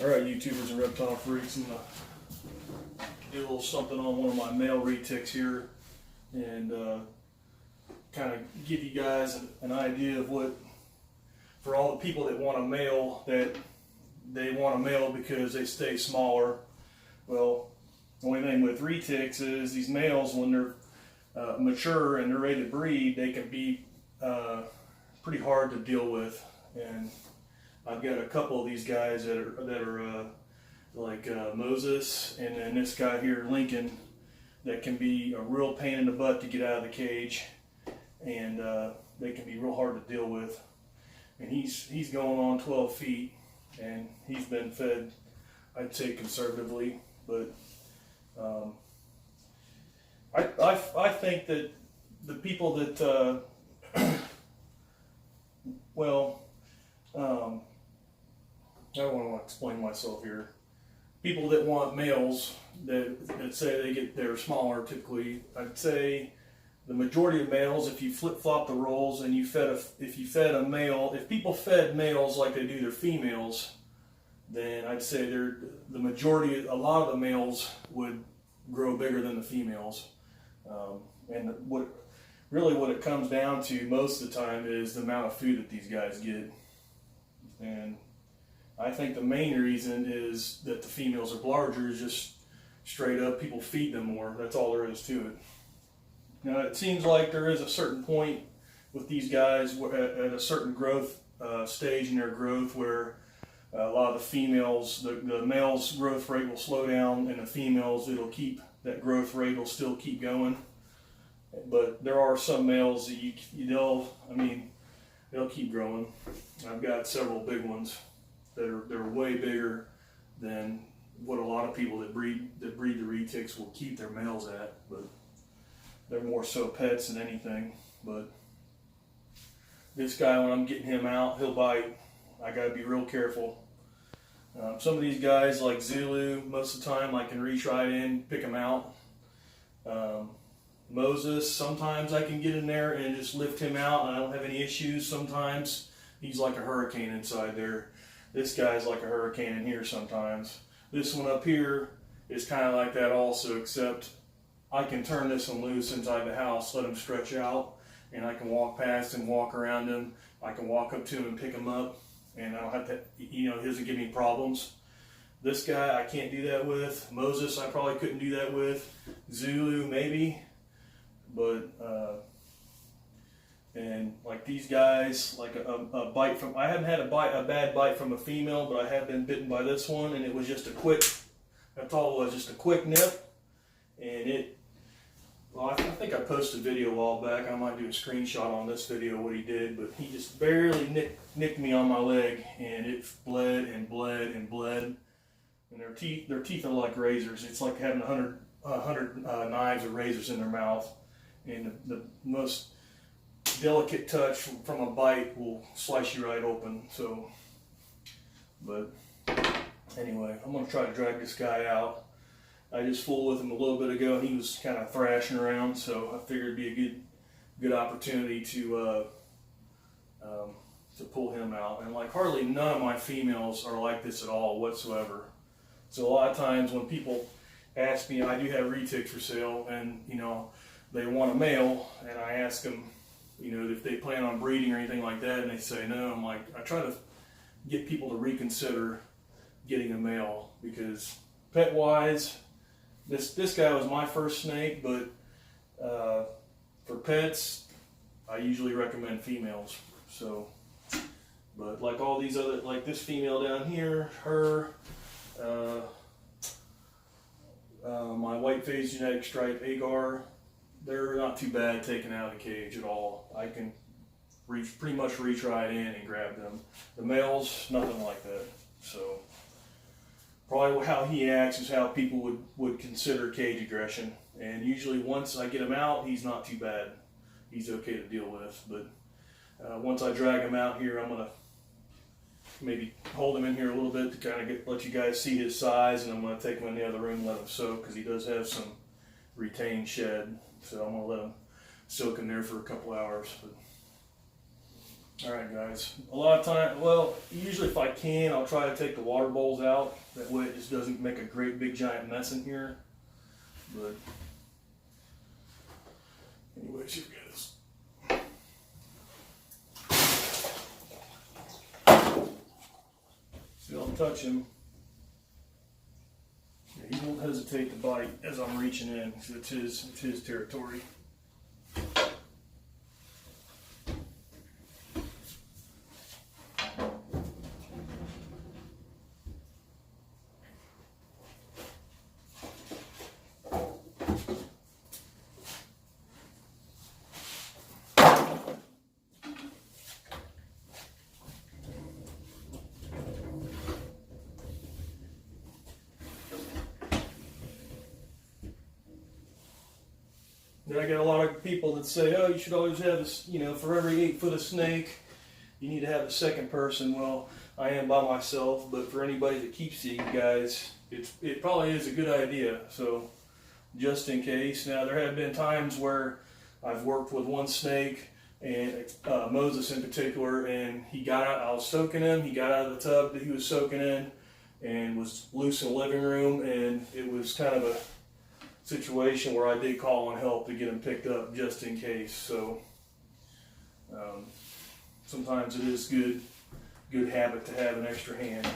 Alright, YouTubers and reptile freaks, I'm going to do a little something on one of my male retics here and kind of give you guys an idea of what, for all the people that want a male, that they want a male because they stay smaller. Well, the only thing with retics is these males, when they're mature and they're ready to breed, they can be pretty hard to deal with. And I've got a couple of these guys that are like Moses, and then this guy here, Lincoln, that can be a real pain in the butt to get out of the cage, and they can be real hard to deal with. And he's going on 12 feet, and he's been fed, I'd say conservatively, but I think that the people that well, I don't want to explain myself here. People that want males that say they're smaller, typically, I'd say the majority of males, if you flip-flop the roles and if you fed a male, if people fed males like they do their females, then I'd say the majority, a lot of the males would grow bigger than the females. And what it comes down to most of the time is the amount of food that these guys get. And I think the main reason is that the females are larger, is just straight up people feed them more. That's all there is to it. Now it seems like there is a certain point with these guys at a certain growth stage in their growth where a lot of the females, the males' growth rate will slow down, and the females, that growth rate will still keep going. But there are some males that they'll keep growing. I've got several big ones they're way bigger than what a lot of people that breed the retics will keep their males at, but they're more so pets than anything. But this guy, when I'm getting him out, he'll bite. I gotta be real careful. Some of these guys, like Zulu, most of the time I can reach right in, pick him out. Moses, sometimes I can get in there and just lift him out and I don't have any issues. Sometimes he's like a hurricane inside there. This guy's like a hurricane in here sometimes. This one up here is kind of like that also, except I can turn this one loose inside the house, let him stretch out, and I can walk past and walk around him. I can walk up to him and pick him up, and I don't have to, he doesn't give me problems. This guy I can't do that with. Moses I probably couldn't do that with. Zulu maybe, but and like these guys, like a bite from, I haven't had a bad bite from a female, but I have been bitten by this one, and it was just a quick, that's all it was, just a quick nip. And I think I posted a video a while back. I might do a screenshot on this video what he did, but he just barely nicked me on my leg, and it bled and bled and bled. And their teeth are like razors. It's like having 100 knives or razors in their mouth, and the most delicate touch from a bite will slice you right open. So, but anyway, I'm going to try to drag this guy out. I just fooled with him a little bit ago, and he was kind of thrashing around, so I figured it'd be a good opportunity to pull him out. And like hardly none of my females are like this at all whatsoever. So a lot of times when people ask me, I do have retics for sale, and they want a male, and I ask them, if they plan on breeding or anything like that, and they say no, I'm like, I try to get people to reconsider getting a male, because pet wise, this guy was my first snake, but for pets, I usually recommend females. So, but like all these other, like this female down here, her, my white phase genetic stripe agar, they're not too bad taken out of the cage at all. I can pretty much reach right in and grab them. The males, nothing like that. So probably how he acts is how people would consider cage aggression. And usually once I get him out, he's not too bad. He's okay to deal with. But once I drag him out here, I'm going to maybe hold him in here a little bit to kind of let you guys see his size, and I'm going to take him in the other room and let him soak, because he does have some retained shed. So I'm going to let him soak in there for a couple hours. But All right, guys. A lot of time, well, usually if I can, I'll try to take the water bowls out. That way it just doesn't make a great big giant mess in here. But anyways, here goes. See, I'll touch him. Yeah, he won't hesitate to bite as I'm reaching in, because it's his territory. Then I get a lot of people that say, oh, you should always have this, for every 8 foot of snake, you need to have a second person. Well, I am by myself, but for anybody that keeps these guys, it probably is a good idea. So just in case. Now, there have been times where I've worked with one snake, and Moses in particular, and he got out, I was soaking him, he got out of the tub that he was soaking in and was loose in the living room, and it was kind of a situation where I did call on help to get him picked up just in case. So sometimes it is good habit to have an extra hand.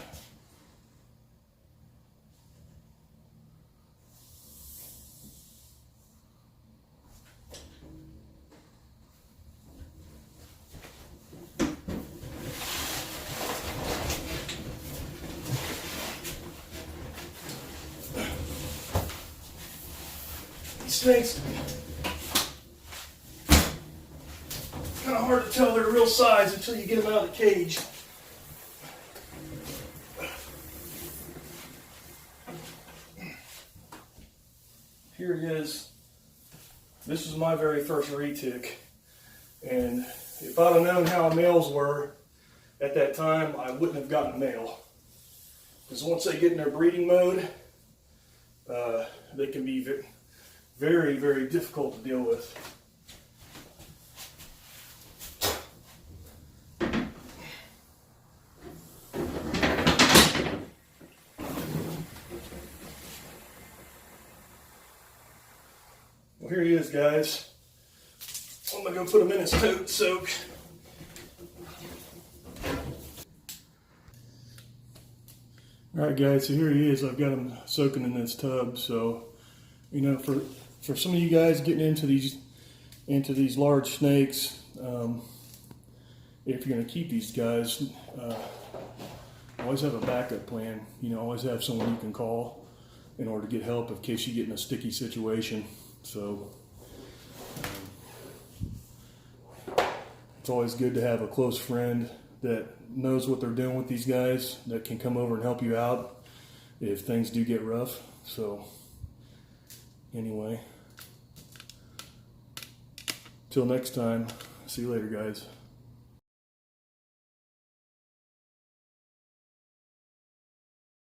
Snakes, kind of hard to tell their real size until you get them out of the cage. Here it is. This was my very first retic, and if I'd have known how males were at that time, I wouldn't have gotten a male. Because once they get in their breeding mode, they can be very, very difficult to deal with. Well, here he is, guys. I'm gonna go put him in his tote soak. All right, guys, so here he is. I've got him soaking in this tub. So, for some of you guys getting into these large snakes, if you're going to keep these guys, always have a backup plan. Always have someone you can call in order to get help in case you get in a sticky situation. So it's always good to have a close friend that knows what they're doing with these guys, that can come over and help you out if things do get rough. So anyway, till next time, see you later, guys.